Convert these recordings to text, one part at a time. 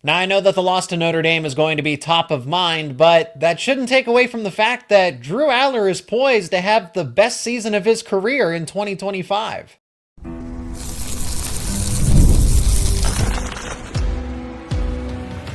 Now, I know that the loss to Notre Dame is going to be top of mind, but that shouldn't take away from the fact that Drew Allar is poised to have the best season of his career in 2025.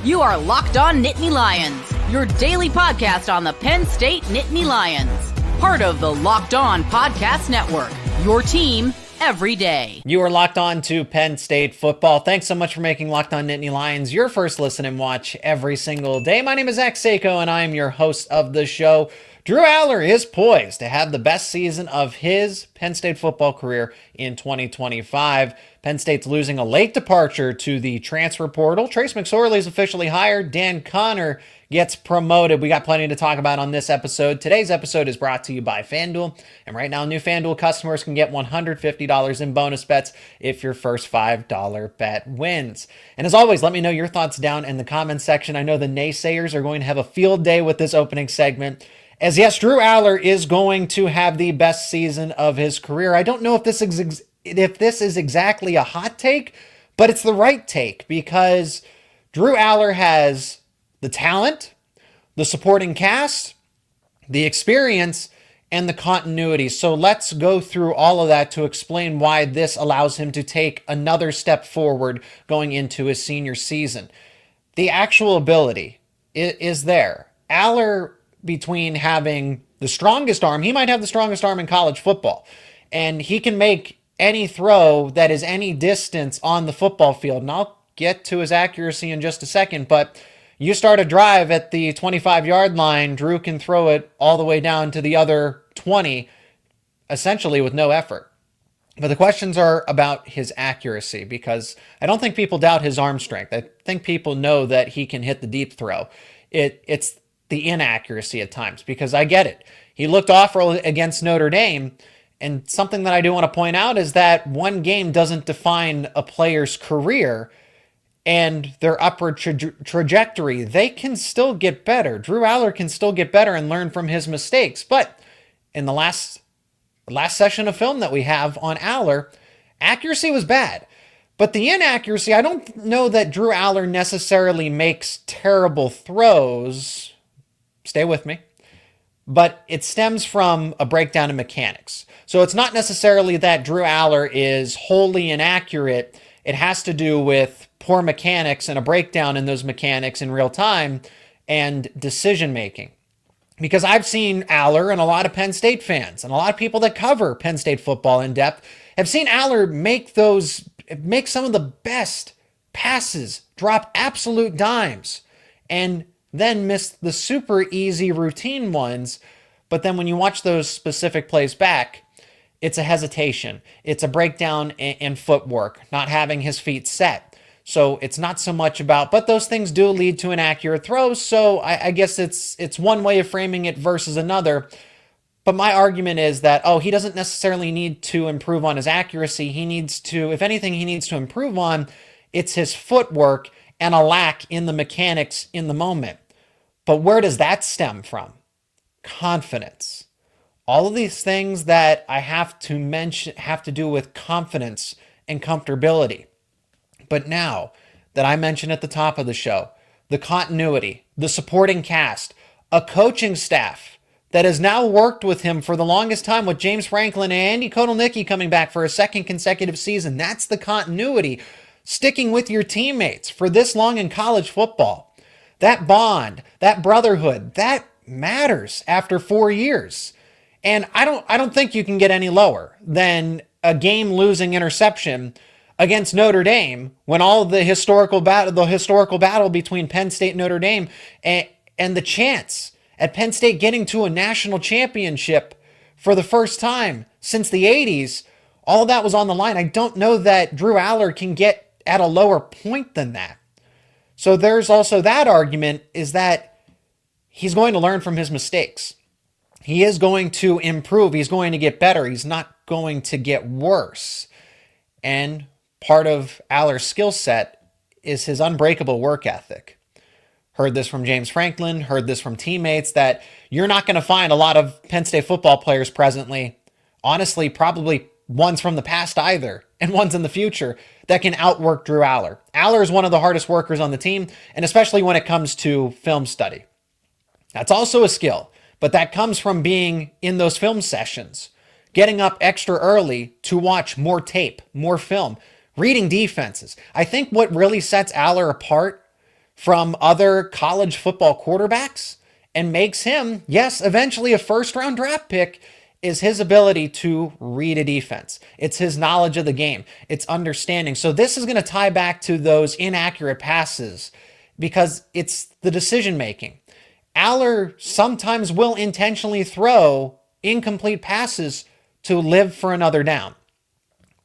You are Locked On Nittany Lions, your daily podcast on the Penn State Nittany Lions. Part of the Locked On Podcast Network, your team every day. You are locked on to Penn State football. Thanks so much for making Locked On Nittany Lions your first listen and watch every single day. My name is Zach Seyko, and I am your host of the show. Drew Allar is poised to have the best season of his Penn State football career in 2025. Penn State's losing a late departure to the transfer portal. Trace McSorley is officially hired. Dan Connor gets promoted. We got plenty to talk about on this episode. Today's episode is brought to you by FanDuel. And right now, new FanDuel customers can get $150 in bonus bets if your first $5 bet wins. And as always, let me know your thoughts down in the comments section. I know the naysayers are going to have a field day with this opening segment. As yes, Drew Allar is going to have the best season of his career. I don't know if this is exactly a hot take, but it's the right take because Drew Allar has the talent, the supporting cast, the experience, and the continuity. So let's go through all of that to explain why this allows him to take another step forward going into his senior season. The actual ability is there. Allar, between having the strongest arm, he might have the strongest arm in college football, and he can make any throw that is any distance on the football field. And I'll get to his accuracy in just a second, but you start a drive at the 25-yard line, Drew can throw it all the way down to the other 20, essentially with no effort. But the questions are about his accuracy, because I don't think people doubt his arm strength. I think people know that he can hit the deep throw. It's the inaccuracy at times, because I get it. He looked awful against Notre Dame, and something that I do want to point out is that one game doesn't define a player's career and their upward trajectory. They can still get better. Drew Allar can still get better and learn from his mistakes. But in the last session of film that we have on Allar, accuracy was bad. But the inaccuracy, I don't know that Drew Allar necessarily makes terrible throws. Stay with me. But it stems from a breakdown in mechanics. So it's not necessarily that Drew Allar is wholly inaccurate. It has to do with poor mechanics and a breakdown in those mechanics in real time and decision making. Because I've seen Allar, and a lot of Penn State fans and a lot of people that cover Penn State football in depth have seen Allar make some of the best passes, drop absolute dimes, and then miss the super easy routine ones. But then when you watch those specific plays back, it's a hesitation. It's a breakdown in footwork, not having his feet set. So it's not so much about, but those things do lead to inaccurate throws. So I guess it's one way of framing it versus another. But my argument is that, he doesn't necessarily need to improve on his accuracy. He needs to, if anything, he needs to improve on, it's his footwork and a lack in the mechanics in the moment. But where does that stem from? Confidence. All of these things that I have to mention have to do with confidence and comfortability. But now that I mentioned at the top of the show, the continuity, the supporting cast, a coaching staff that has now worked with him for the longest time, with James Franklin and Andy Kotelnicki coming back for a second consecutive season. That's the continuity. Sticking with your teammates for this long in college football. That bond, that brotherhood, that matters after 4 years. And I don't think you can get any lower than a game-losing interception against Notre Dame when all the historical battle between Penn State and Notre Dame and the chance at Penn State getting to a national championship for the first time since the 80s, all that was on the line. I don't know that Drew Allar can get at a lower point than that. So there's also that argument, is that he's going to learn from his mistakes. He is going to improve. He's going to get better. He's not going to get worse. And part of Allar's skill set is his unbreakable work ethic. Heard this from James Franklin, heard this from teammates, that you're not going to find a lot of Penn State football players presently, honestly, probably ones from the past either, and ones in the future that can outwork Drew Allar. Allar is one of the hardest workers on the team, and especially when it comes to film study. That's also a skill, but that comes from being in those film sessions, getting up extra early to watch more tape, more film, reading defenses. I think what really sets Allar apart from other college football quarterbacks and makes him, yes, eventually a first-round draft pick, is his ability to read a defense. It's his knowledge of the game. It's understanding. So this is going to tie back to those inaccurate passes because it's the decision making. Allar sometimes will intentionally throw incomplete passes to live for another down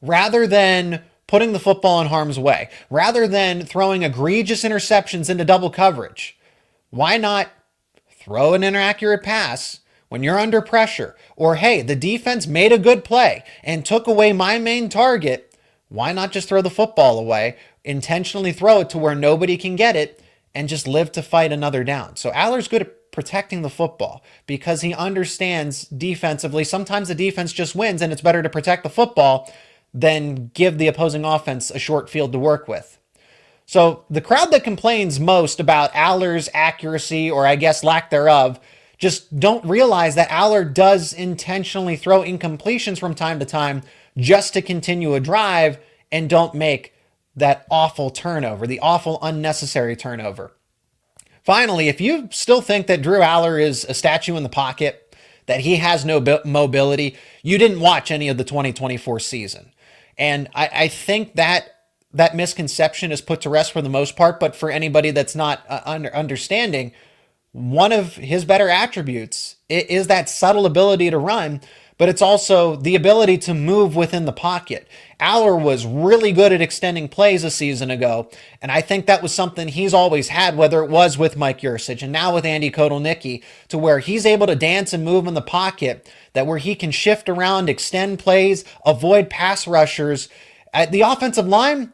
rather than putting the football in harm's way, rather than throwing egregious interceptions into double coverage. Why not throw an inaccurate pass when you're under pressure? Or, hey, the defense made a good play and took away my main target. Why not just throw the football away, intentionally throw it to where nobody can get it, and just live to fight another down? So Allar's good at protecting the football because he understands defensively. Sometimes the defense just wins and it's better to protect the football than give the opposing offense a short field to work with. So the crowd that complains most about Allar's accuracy, or I guess lack thereof, just don't realize that Allar does intentionally throw incompletions from time to time just to continue a drive and don't make that awful turnover, the awful unnecessary turnover. Finally, if you still think that Drew Allar is a statue in the pocket, that he has no mobility, you didn't watch any of the 2024 season. And I think that misconception is put to rest for the most part, but for anybody that's not understanding, one of his better attributes is that subtle ability to run, but it's also the ability to move within the pocket. Allar was really good at extending plays a season ago, and I think that was something he's always had, whether it was with Mike Yurcich and now with Andy Kotelnicki, to where he's able to dance and move in the pocket, that where he can shift around, extend plays, avoid pass rushers. The offensive line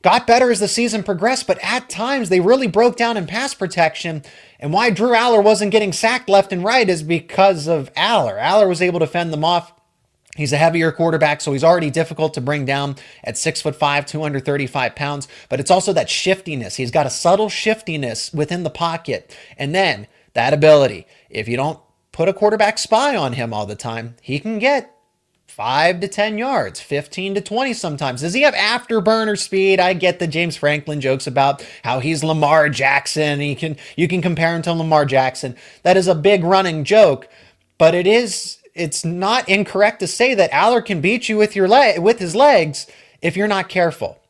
got better as the season progressed, but at times they really broke down in pass protection. And why Drew Allar wasn't getting sacked left and right is because of Allar. Allar was able to fend them off. He's a heavier quarterback, so he's already difficult to bring down at 6'5", 235 pounds. But it's also that shiftiness. He's got a subtle shiftiness within the pocket. And then that ability, if you don't put a quarterback spy on him all the time, he can get 5 to 10 yards, 15 to 20 sometimes. Does he have afterburner speed? I get the James Franklin jokes about how he's Lamar Jackson. You can compare him to Lamar Jackson. That is a big running joke, but it's not incorrect to say that Allar can beat you with his legs if you're not careful.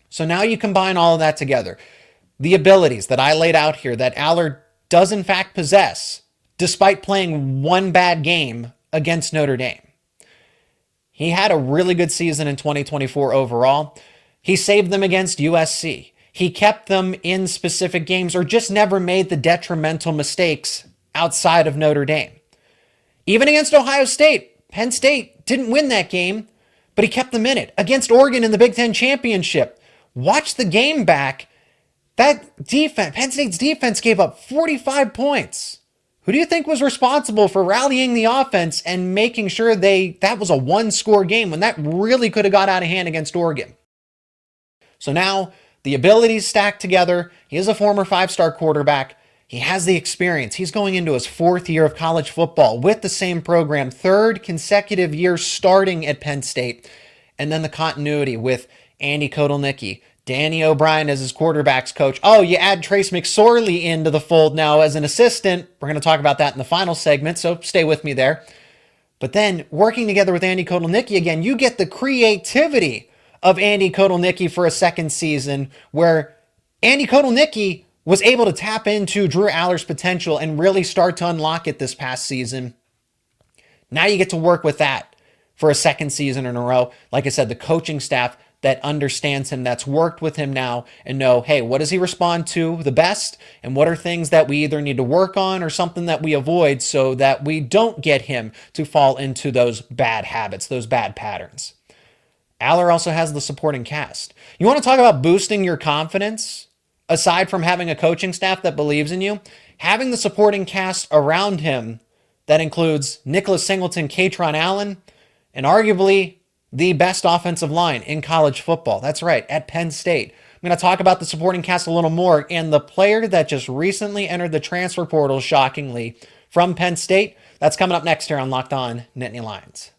So now you combine all of that together. The abilities that I laid out here that Allar does in fact possess, despite playing one bad game against Notre Dame. He had a really good season in 2024 overall. He saved them against USC. He kept them in specific games or just never made the detrimental mistakes outside of Notre Dame. Even against Ohio State, Penn State didn't win that game, but he kept them in it. Against Oregon in the Big Ten Championship, watch the game back. That defense, Penn State's defense gave up 45 points. Who do you think was responsible for rallying the offense and making sure that was a one-score game when that really could have got out of hand against Oregon? So now the abilities stacked together. He is a former 5-star quarterback. He has the experience. He's going into his 4th year of college football with the same program, 3rd consecutive year starting at Penn State. And then the continuity with Andy Kotelnicki, Danny O'Brien as his quarterback's coach. Oh, you add Trace McSorley into the fold now as an assistant. We're going to talk about that in the final segment, so stay with me there. But then working together with Andy Kotelnicki again, you get the creativity of Andy Kotelnicki for a second season where Andy Kotelnicki was able to tap into Drew Allar's potential and really start to unlock it this past season. Now you get to work with that for a second season in a row. Like I said, the coaching staff that understands him, that's worked with him now and know, hey, what does he respond to the best? And what are things that we either need to work on or something that we avoid so that we don't get him to fall into those bad habits, those bad patterns. Allar also has the supporting cast. You want to talk about boosting your confidence? Aside from having a coaching staff that believes in you, having the supporting cast around him that includes Nicholas Singleton, Katron Allen, and arguably the best offensive line in college football. That's right, at Penn State. I'm going to talk about the supporting cast a little more, and the player that just recently entered the transfer portal, shockingly, from Penn State. That's coming up next here on Locked On Nittany Lions.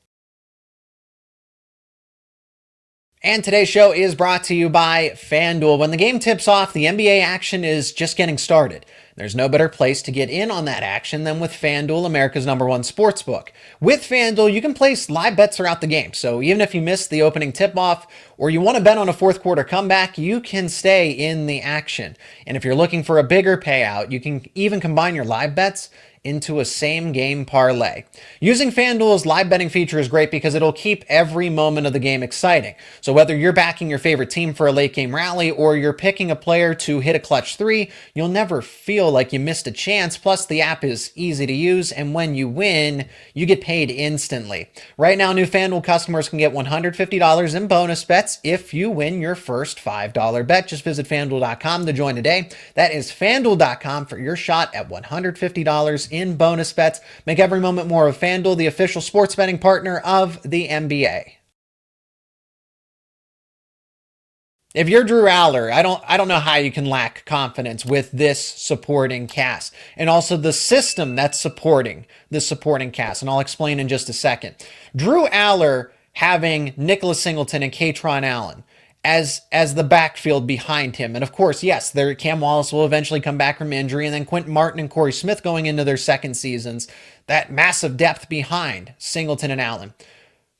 And today's show is brought to you by FanDuel. When the game tips off, the NBA action is just getting started. There's no better place to get in on that action than with FanDuel, America's #1 sportsbook. With FanDuel, you can place live bets throughout the game. So even if you missed the opening tip-off or you want to bet on a fourth quarter comeback, you can stay in the action. And if you're looking for a bigger payout, you can even combine your live bets into a same-game parlay. Using FanDuel's live betting feature is great because it'll keep every moment of the game exciting. So whether you're backing your favorite team for a late-game rally or you're picking a player to hit a clutch three, you'll never feel like you missed a chance. Plus, the app is easy to use, and when you win, you get paid instantly. Right now, new FanDuel customers can get $150 in bonus bets if you win your first $5 bet. Just visit FanDuel.com to join today. That is FanDuel.com for your shot at $150 in bonus bets. Make every moment more of FanDuel, the official sports betting partner of the NBA. If you're Drew Allar, I don't know how you can lack confidence with this supporting cast and also the system that's supporting this supporting cast. And I'll explain in just a second. Drew Allar having Nicholas Singleton and Kaytron Allen as the backfield behind him. And of course, yes, Cam Wallace will eventually come back from injury, and then Quentin Martin and Corey Smith going into their second seasons. That massive depth behind Singleton and Allen.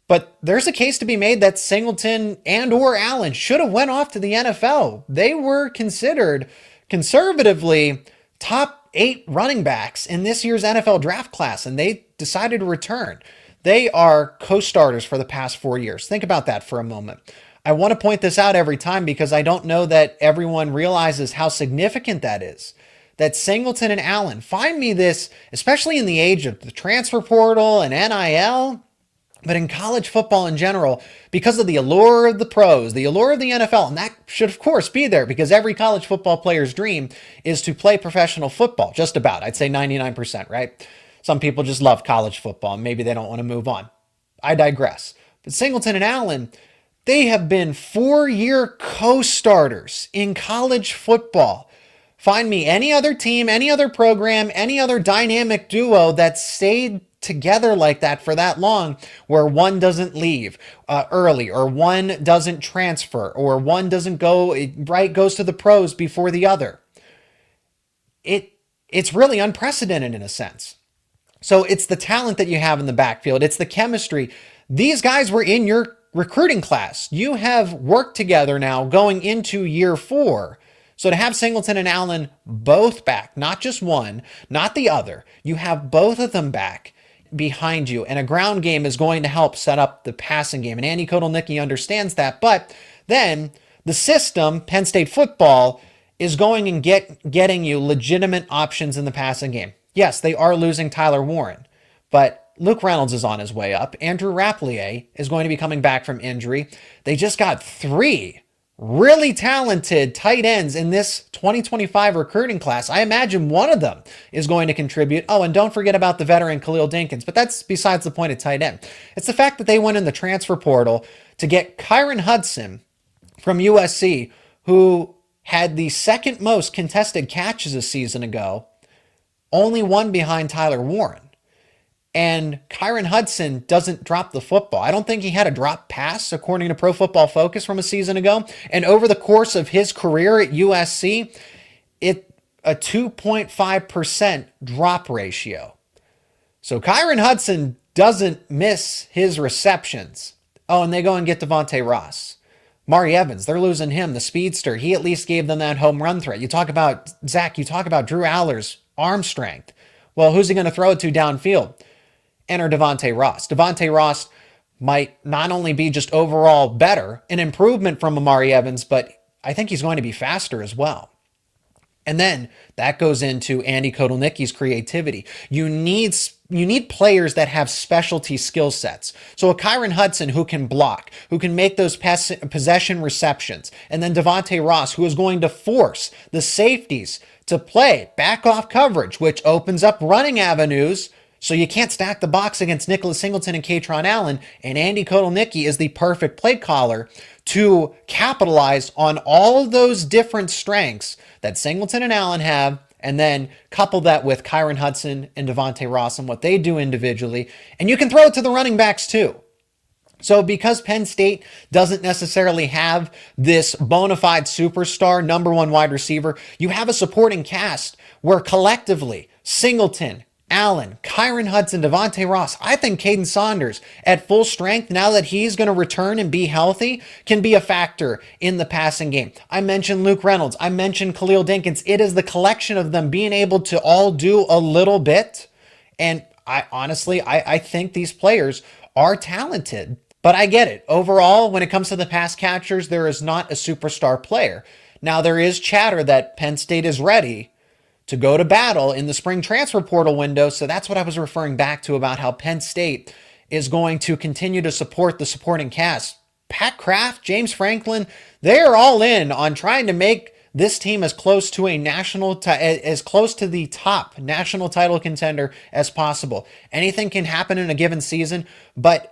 But there's a case to be made that Singleton and or Allen should have went off to the NFL. They were considered conservatively top 8 running backs in this year's NFL draft class, and they decided to return. They are co-starters for the past 4 years. Think about that for a moment. I want to point this out every time because I don't know that everyone realizes how significant that is. That Singleton and Allen, find me this, especially in the age of the transfer portal and NIL, but in college football in general, because of the allure of the pros, the allure of the NFL, and that should of course be there because every college football player's dream is to play professional football, just about. I'd say 99%, right? Some people just love college football and maybe they don't want to move on. I digress. But Singleton and Allen, they have been 4-year co-starters in college football. Find me any other team, any other program, any other dynamic duo that stayed together like that for that long, where one doesn't leave early, or one doesn't transfer, or one doesn't goes to the pros before the other. It's really unprecedented in a sense. So it's the talent that you have in the backfield. It's the chemistry. These guys were in your recruiting class. You have worked together now going into year 4. So to have Singleton and Allen both back, not just one, not the other, you have both of them back behind you. And a ground game is going to help set up the passing game. And Andy Kotelnicki understands that. But then the system, Penn State football, is going and getting you legitimate options in the passing game. Yes, they are losing Tyler Warren, but Luke Reynolds is on his way up. Andrew Rapplier is going to be coming back from injury. They just got 3 really talented tight ends in this 2025 recruiting class. I imagine one of them is going to contribute. Oh, and don't forget about the veteran Khalil Dinkins, but that's besides the point of tight end. It's the fact that they went in the transfer portal to get Kyron Hudson from USC, who had the second most contested catches a season ago, only one behind Tyler Warren. And Kyron Hudson doesn't drop the football. I don't think he had a drop pass, according to Pro Football Focus from a season ago. And over the course of his career at USC, a 2.5% drop ratio. So Kyron Hudson doesn't miss his receptions. Oh, and they go and get Devontae Ross. Mari Evans, they're losing him, the speedster. He at least gave them that home run threat. You talk about, Zach, you talk about Drew Allar's arm strength. Well, who's he going to throw it to downfield? Enter Devontae Ross. Devontae Ross might not only be just overall better, an improvement from Amari Evans, but I think he's going to be faster as well. And then that goes into Andy Kotelnicki's creativity. You need players that have specialty skill sets. So a Kyron Hudson who can block, who can make those possession receptions, and then Devontae Ross who is going to force the safeties to play back off coverage, which opens up running avenues So you can't stack the box against Nicholas Singleton and Katron Allen, and Andy Kotelnicki is the perfect play caller to capitalize on all of those different strengths that Singleton and Allen have, and then couple that with Kyron Hudson and Devontae Ross and what they do individually, and you can throw it to the running backs too. So because Penn State doesn't necessarily have this bona fide superstar number one wide receiver, you have a supporting cast where collectively Singleton, Allen, Kyron Hudson, Devontae Ross, I think Caden Saunders at full strength, now that he's going to return and be healthy, can be a factor in the passing game. I mentioned Luke Reynolds. I mentioned Khalil Dinkins. It is the collection of them being able to all do a little bit. And I think these players are talented. But I get it. Overall, when it comes to the pass catchers, there is not a superstar player. Now, there is chatter that Penn State is ready to go to battle in the spring transfer portal window. So that's what I was referring back to about how Penn State is going to continue to support the supporting cast. Pat Kraft, James Franklin, they are all in on trying to make this team as close to as close to the top national title contender as possible. Anything can happen in a given season, but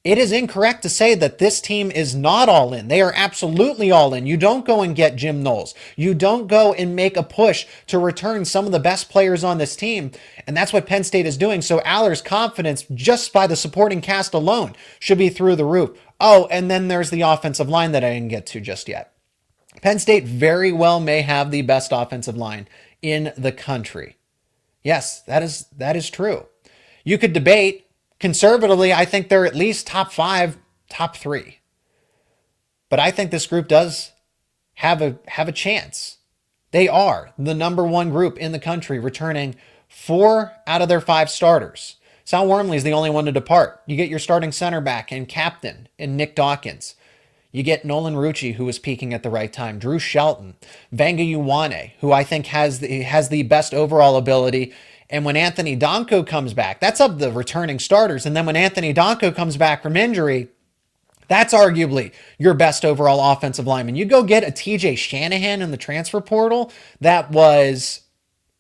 it is incorrect to say that this team is not all in. They are absolutely all in. You don't go and get Jim Knowles. You don't go and make a push to return some of the best players on this team. And that's what Penn State is doing. So Allar's confidence just by the supporting cast alone should be through the roof. Oh, and then there's the offensive line that I didn't get to just yet. Penn State very well may have the best offensive line in the country. Yes, that is true. You could debate. Conservatively, I think they're at least top 5, top 3. But I think this group does have a chance. They are the number one group in the country, returning 4 out of their 5 starters. Sal Wormley is the only one to depart. You get your starting center back and captain in Nick Dawkins. You get Nolan Rucci, who was peaking at the right time. Drew Shelton, Vanga Ioane, who I think has the best overall ability. And when Anthony Donko comes back, that's of the returning starters. And then when Anthony Donko comes back from injury, that's arguably your best overall offensive lineman. You go get a TJ Shanahan in the transfer portal that was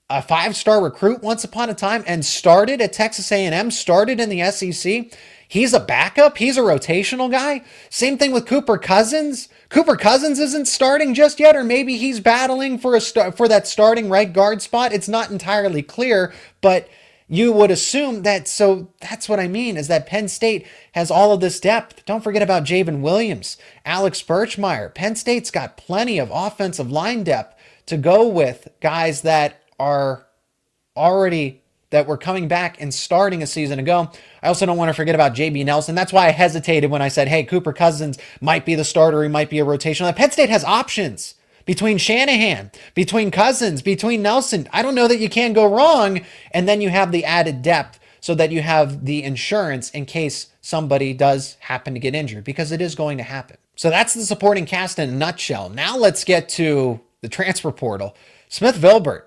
a 5-star recruit once upon a time and started at Texas A&M, started in the SEC. He's a backup. He's a rotational guy. Same thing with Cooper Cousins. Cooper Cousins isn't starting just yet, or maybe he's battling for that starting right guard spot. It's not entirely clear, but you would assume that. So that's what I mean, is that Penn State has all of this depth. Don't forget about Javen Williams, Alex Birchmeier. Penn State's got plenty of offensive line depth to go with guys that are already that were coming back and starting a season ago. I also don't want to forget about JB Nelson. That's why I hesitated when I said, hey, Cooper Cousins might be the starter. He might be a rotational. Penn State has options between Shanahan, between Cousins, between Nelson. I don't know that you can go wrong. And then you have the added depth so that you have the insurance in case somebody does happen to get injured, because it is going to happen. So that's the supporting cast in a nutshell. Now let's get to the transfer portal. Smith Vilbert,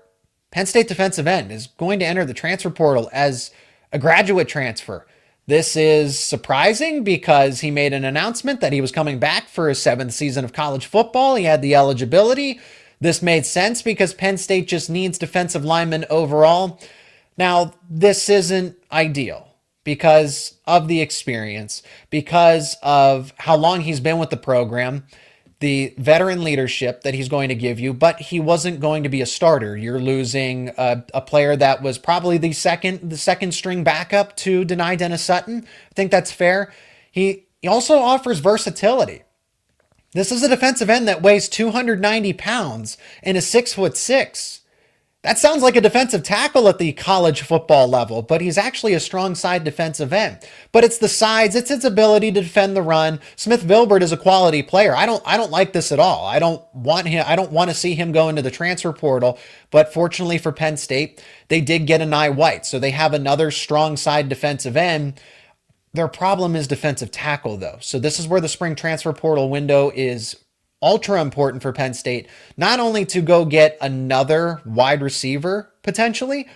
Penn State defensive end, is going to enter the transfer portal as a graduate transfer. This is surprising because he made an announcement that he was coming back for his 7th season of college football. He had the eligibility. This made sense because Penn State just needs defensive linemen overall. Now, this isn't ideal because of the experience, because of how long he's been with the program, the veteran leadership that he's going to give you, but he wasn't going to be a starter. You're losing a player that was probably the second string backup to Denai Dennis Sutton. I think that's fair. He also offers versatility. This is a defensive end that weighs 290 pounds and is 6'6". That sounds like a defensive tackle at the college football level, but he's actually a strong side defensive end. But it's the sides, it's his ability to defend the run. Smith Vilbert is a quality player. I don't like this at all. I don't want to see him go into the transfer portal, but fortunately for Penn State, they did get Anai White, so they have another strong side defensive end. Their problem is defensive tackle, though. So this is where the spring transfer portal window is ultra important for Penn State, not only to go get another wide receiver potentially,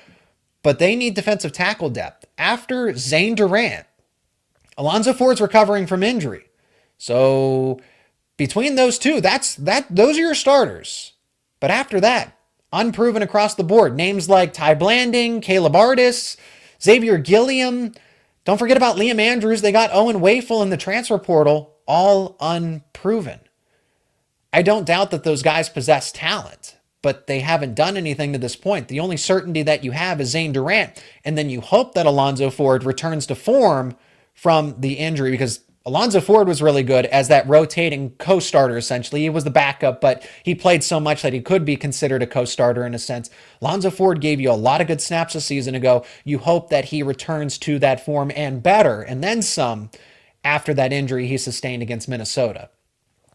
but they need defensive tackle depth. After Zane Durant, Alonzo Ford's recovering from injury. So between those two, those are your starters. But after that, unproven across the board. Names like Ty Blanding, Caleb Artis, Xavier Gilliam, don't forget about Liam Andrews. They got Owen Wafel in the transfer portal, all unproven. I don't doubt that those guys possess talent, but they haven't done anything to this point. The only certainty that you have is Zane Durant, and then you hope that Alonzo Ford returns to form from the injury, because Alonzo Ford was really good as that rotating co-starter, essentially. He was the backup, but he played so much that he could be considered a co-starter in a sense. Alonzo Ford gave you a lot of good snaps a season ago. You hope that he returns to that form and better, and then some, after that injury he sustained against Minnesota.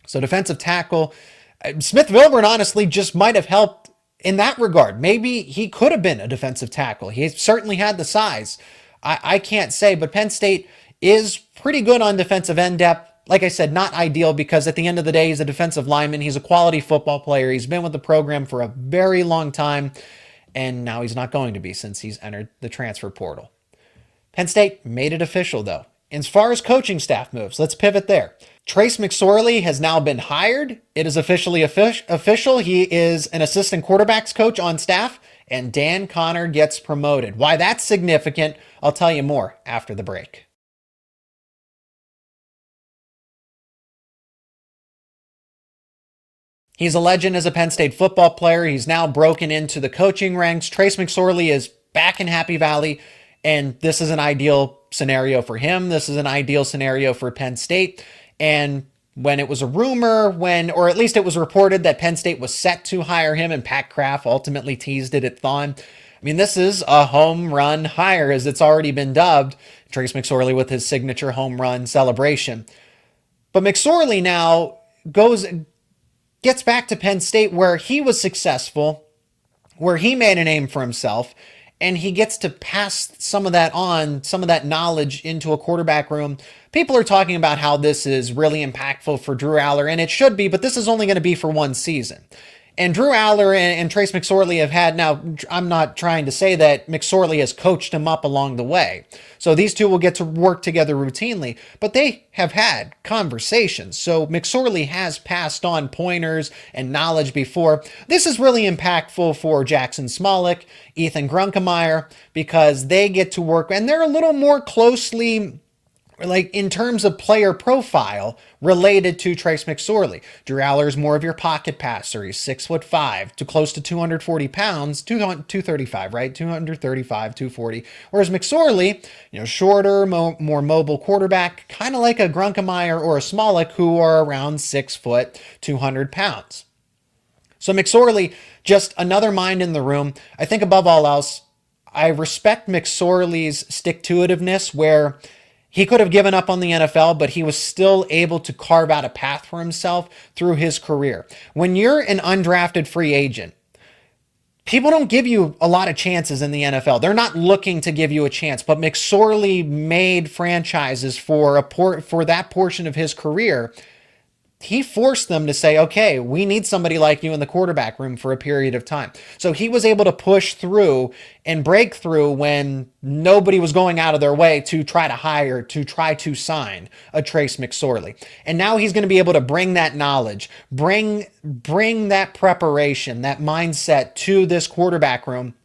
So defensive tackle, Smith Vilbert honestly just might have helped in that regard. Maybe he could have been a defensive tackle. He certainly had the size. I can't say, but Penn State is pretty good on defensive end depth. Like I said, not ideal, because at the end of the day, he's a defensive lineman. He's a quality football player. He's been with the program for a very long time, and now he's not going to be since he's entered the transfer portal. Penn State made it official, though. As far as coaching staff moves, let's pivot there. Trace McSorley has now been hired. It is officially official. He is an assistant quarterbacks coach on staff, and Dan Connor gets promoted. Why that's significant, I'll tell you more after the break. He's a legend as a Penn State football player. He's now broken into the coaching ranks. Trace McSorley is back in Happy Valley, and this is an ideal scenario for him. This is an ideal scenario for Penn State. And when it was a rumor, or at least it was reported that Penn State was set to hire him, and Pat Kraft ultimately teased it at Thon. I mean, this is a home run hire, as it's already been dubbed. Trace McSorley with his signature home run celebration. But McSorley now gets back to Penn State, where he was successful, where he made a name for himself, and he gets to pass some of that on, some of that knowledge into a quarterback room. People are talking about how this is really impactful for Drew Allar, and it should be, but this is only going to be for one season. And Drew Allar and Trace McSorley have had, now I'm not trying to say that McSorley has coached him up along the way. So these two will get to work together routinely, but they have had conversations. So McSorley has passed on pointers and knowledge before. This is really impactful for Jackson Smolik, Ethan Grunkemeyer, because they get to work, and they're a little more closely, like in terms of player profile, related to Trace McSorley. Drew Allar is more of your pocket passer. He's 6'5", to close to 240 pounds, 235, right? 235, 240. Whereas McSorley, shorter, more mobile quarterback, kind of like a Grunkemeyer or a Smolik, who are around 6 foot, 200 pounds. So McSorley, just another mind in the room. I think above all else, I respect McSorley's stick-to-itiveness, where he could have given up on the NFL, but he was still able to carve out a path for himself through his career. When you're an undrafted free agent, people don't give you a lot of chances in the NFL. They're not looking to give you a chance, but McSorley made franchises for that portion of his career. He forced them to say, okay, we need somebody like you in the quarterback room for a period of time. So he was able to push through and break through when nobody was going out of their way to try to sign a Trace McSorley. And now he's going to be able to bring that knowledge, bring that preparation, that mindset to this quarterback room.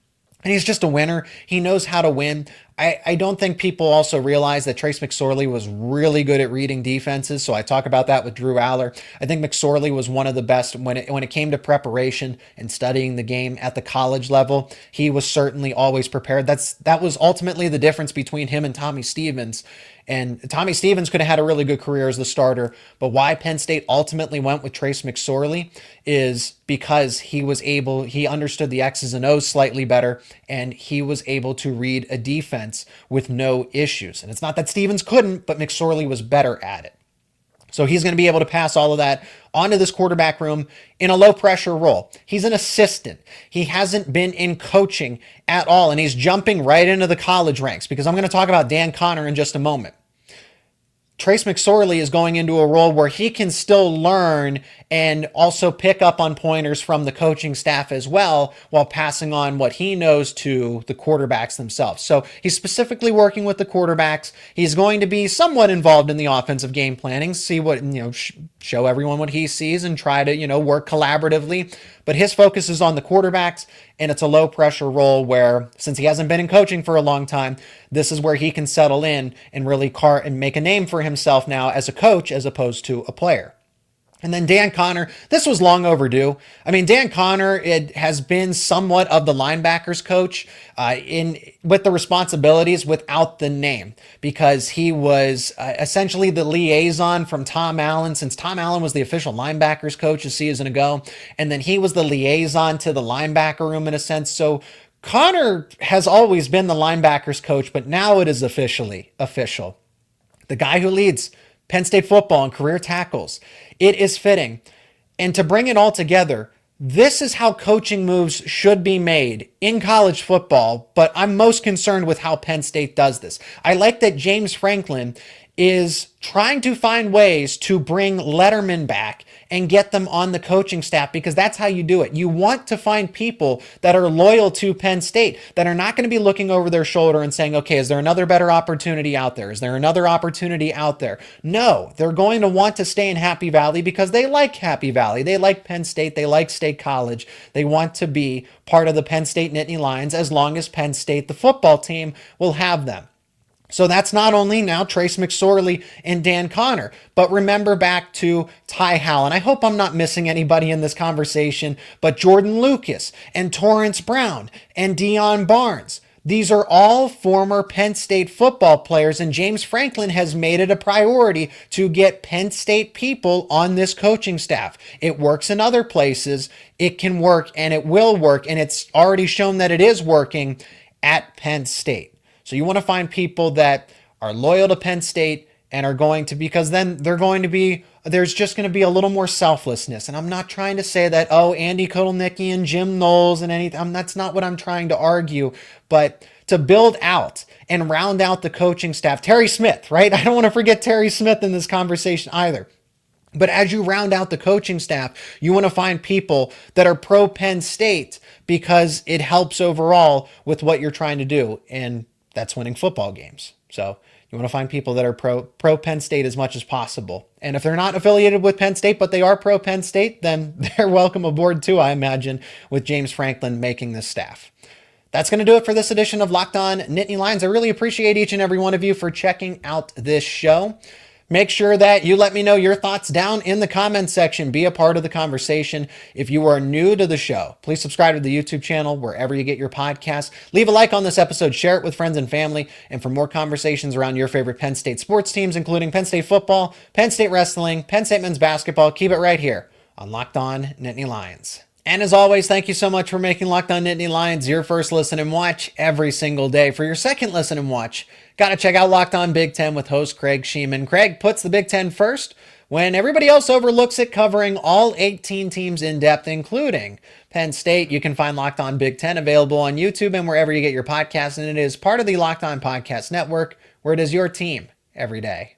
And he's just a winner. He knows how to win. I don't think people also realize that Trace McSorley was really good at reading defenses. So I talk about that with Drew Allar. I think McSorley was one of the best when it came to preparation and studying the game at the college level. He was certainly always prepared. That was ultimately the difference between him and Tommy Stevens. And Tommy Stevens could have had a really good career as the starter, but why Penn State ultimately went with Trace McSorley is because he understood the X's and O's slightly better, and he was able to read a defense with no issues. And it's not that Stevens couldn't, but McSorley was better at it. So he's going to be able to pass all of that onto this quarterback room in a low pressure role. He's an assistant. He hasn't been in coaching at all, and he's jumping right into the college ranks, because I'm going to talk about Dan Connor in just a moment. Trace McSorley is going into a role where he can still learn and also pick up on pointers from the coaching staff as well, while passing on what he knows to the quarterbacks themselves. So he's specifically working with the quarterbacks. He's going to be somewhat involved in the offensive game planning, see what, show everyone what he sees and try to, work collaboratively. But his focus is on the quarterbacks, and it's a low pressure role where, since he hasn't been in coaching for a long time, this is where he can settle in and really and make a name for himself now as a coach as opposed to a player. And then Dan Connor, this was long overdue. I mean, Dan Connor, it has been somewhat of the linebackers coach with the responsibilities without the name, because he was essentially the liaison from Tom Allen, since Tom Allen was the official linebackers coach a season ago, and then he was the liaison to the linebacker room in a sense. So Connor has always been the linebackers coach, but now it is officially official. The guy who leads Penn State football and career tackles. It is fitting. And to bring it all together, this is how coaching moves should be made in college football, but I'm most concerned with how Penn State does this. I like that James Franklin is trying to find ways to bring lettermen back and get them on the coaching staff, because that's how you do it. You want to find people that are loyal to Penn State, that are not going to be looking over their shoulder and saying, okay, is there another better opportunity out there? Is there another opportunity out there? No, they're going to want to stay in Happy Valley because they like Happy Valley. They like Penn State. They like State College. They want to be part of the Penn State Nittany Lions as long as Penn State, the football team, will have them. So that's not only now Trace McSorley and Dan Connor, but remember back to Ty Howell. And I hope I'm not missing anybody in this conversation, but Jordan Lucas and Torrance Brown and Deion Barnes. These are all former Penn State football players, and James Franklin has made it a priority to get Penn State people on this coaching staff. It works in other places. It can work, and it will work, and it's already shown that it is working at Penn State. So you want to find people that are loyal to Penn State and are going to, because then there's just going to be a little more selflessness. And I'm not trying to say that, Andy Kotelnicki and Jim Knowles and anything, that's not what I'm trying to argue, but to build out and round out the coaching staff. Terry Smith, right? I don't want to forget Terry Smith in this conversation either. But as you round out the coaching staff, you want to find people that are pro Penn State, because it helps overall with what you're trying to do. And that's winning football games. So you want to find people that are pro Penn State as much as possible. And if they're not affiliated with Penn State, but they are pro Penn State, then they're welcome aboard too, I imagine, with James Franklin making this staff. That's going to do it for this edition of Locked On Nittany Lions. I really appreciate each and every one of you for checking out this show. Make sure that you let me know your thoughts down in the comments section. Be a part of the conversation. If you are new to the show, please subscribe to the YouTube channel wherever you get your podcasts. Leave a like on this episode, share it with friends and family. And for more conversations around your favorite Penn State sports teams, including Penn State football, Penn State wrestling, Penn State men's basketball, keep it right here on Locked On Nittany Lions. And as always, thank you so much for making Locked On Nittany Lions your first listen and watch every single day. For your second listen and watch, got to check out Locked On Big Ten with host Craig Sheeman. Craig puts the Big Ten first when everybody else overlooks it, covering all 18 teams in depth, including Penn State. You can find Locked On Big Ten available on YouTube and wherever you get your podcasts. And it is part of the Locked On Podcast Network, where it is your team every day.